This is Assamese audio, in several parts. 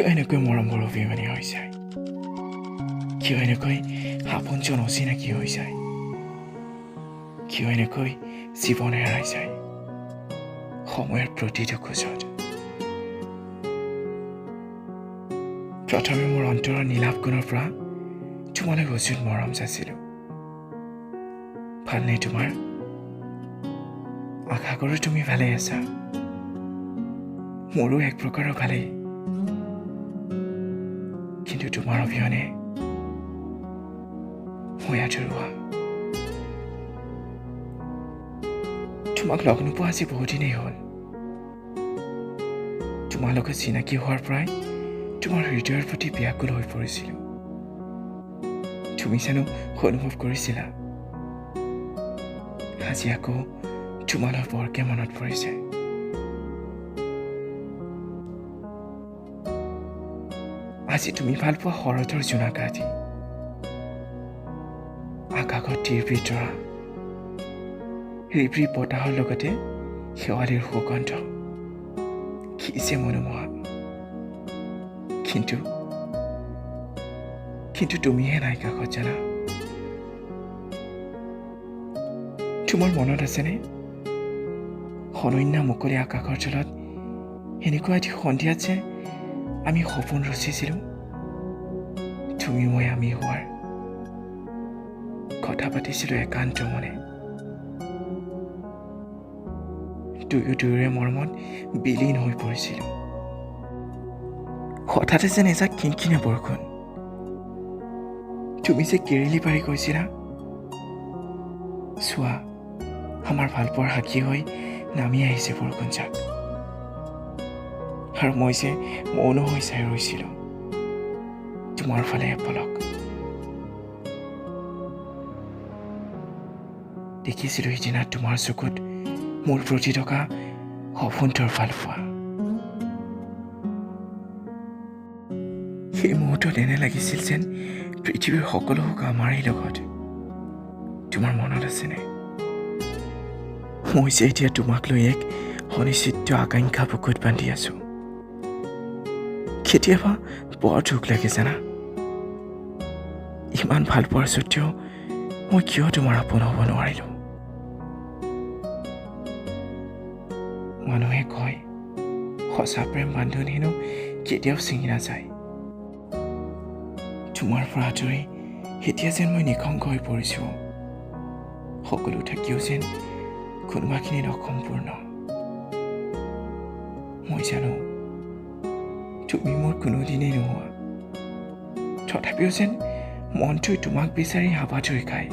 কিয় এনেকৈ মৰমবোৰ অভিমানী হৈ যায়? কিয় এনেকৈ আপোনজন অচিনাকি হৈ যায়? কিয় এনেকৈ জীৱন হেৰাই যায় সময়ৰ প্ৰতিটো খোজত? প্ৰথমে মোৰ অন্তৰৰ নীলাভ গুণৰ পৰা তোমালৈ অযুত মৰম যাচিলোঁ। ভালনে তোমাৰ? আশা কৰোঁ তুমি ভালেই আছা। মোৰো এক প্ৰকাৰৰ ভালেই, কিন্তু তোমাৰ অবিহনে মই আধৰুৱা। তোমাক লগ নোপোৱা আজি বহুদিনেই হ'ল। তোমাৰ লগত চিনাকি হোৱাৰ পৰাই তোমাৰ হৃদয়ৰ প্ৰতি ব্যাকুল হৈ পৰিছিলোঁ। তুমি জানো অনুভৱ কৰিছিলা? আজি আকৌ তোমালৈ বৰকে মনত পৰিছে। আজি তুমি ভাল পোৱা শৰতৰ জোনাক ৰাতি, আকাশত টিৰপিৰ তৰা, ৰিবৰি বতাহৰ লগতে শেৱালিৰ সুগন্ধ, কি যে মনোমোহা। কিন্তু তুমিহে নাই কাষত, জানা? তোমাৰ মনত আছেনে? অনন্যা মুকলি আকাশৰ তলত এনেকুৱা এটি সন্ধিয়াত যে আমি সপোন ৰচিছিলোঁ, তুমি মই আমি হোৱাৰ। কথা পাতিছিলোঁ একান্ত মনে, দুয়ো দুয়োৰে মৰমত বিলীন হৈ পৰিছিলোঁ। হঠাতে যেন এজাক কিনকিনীয়া বৰষুণ। তুমি যে কেৰেলি পাৰি কৈছিলা, চোৱা আমাৰ ভালপোৱাৰ সাক্ষী হৈ নামি আহিছে বৰষুণজাক। আৰু মই যে মৌন হৈ চাই ৰৈছিলোঁ তোমাৰ ফালে এপলক। দেখিছিলোঁ সিদিনা তোমাৰ চকুত মোৰ প্ৰতি থকা অভুন্তৰ ভালপোৱা। সেই মুহূৰ্তত এনে লাগিছিল যেন পৃথিৱীৰ সকলো সুখ আমাৰেই লগত। তোমাৰ মনত আছেনে? মই যে এতিয়া তোমাক লৈ এক অনিশ্চিত আকাংক্ষা বুকুত বান্ধি আছোঁ। কেতিয়াবা বৰ দুখ লাগে, জানা? ইমান ভাল পোৱাৰ স্বত্বেও মই কিয় তোমাৰ আপোন হ'ব নোৱাৰিলোঁ? মানুহে কয় সঁচা প্ৰেম বান্ধোন হেনো কেতিয়াও ছিঙি নাযায়। তোমাৰ পৰা আঁতৰি এতিয়া যেন মই নিঃসংগ হৈ পৰিছোঁ। সকলো থাকিও যেন কোনোবাখিনিত অসম্পূৰ্ণ। মই জানো তুমি মোৰ কোনোদিনেই নোহোৱা, তথাপিও যেন মনটোৱে তোমাক বিচাৰি হাবাথুৰি খায়।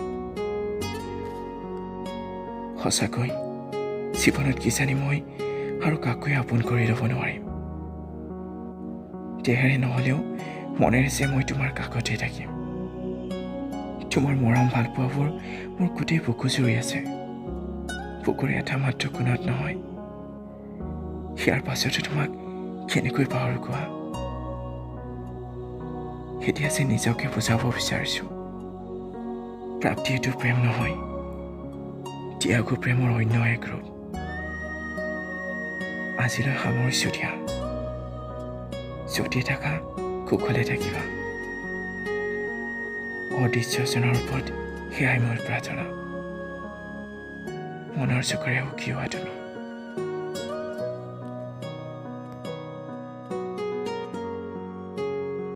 সঁচাকৈ জীৱনত কিজানি মই আৰু কাকোৱে আপোন কৰি ল'ব নোৱাৰিম। দেহেৰে নহ'লেও মনেৰে যে মই তোমাৰ কাষতে থাকিম। তোমাৰ মৰম ভালপোৱাবোৰ মোৰ গোটেই বুকু জুৰি আছে। বুকুৰে এটা মাত্ৰ কোণত নহয়। ইয়াৰ পাছতো তোমাক কেনেকৈ পাহৰো কোৱা? এতিয়া যে নিজকে বুজাব বিচাৰিছোঁ, প্ৰাপ্তি এইটো প্ৰেম নহয়, ত্যাগো প্ৰেমৰ অন্য এক ৰূপ। আজিলৈ সামৰিছোঁ দিয়া। যদি থাকা কুশলে থাকিবা। অদৃশ্যজনৰ ওপৰত সেয়াই মোৰ প্ৰাৰ্থনা। মনৰ চকুৰে সুখী হোৱা তুমি।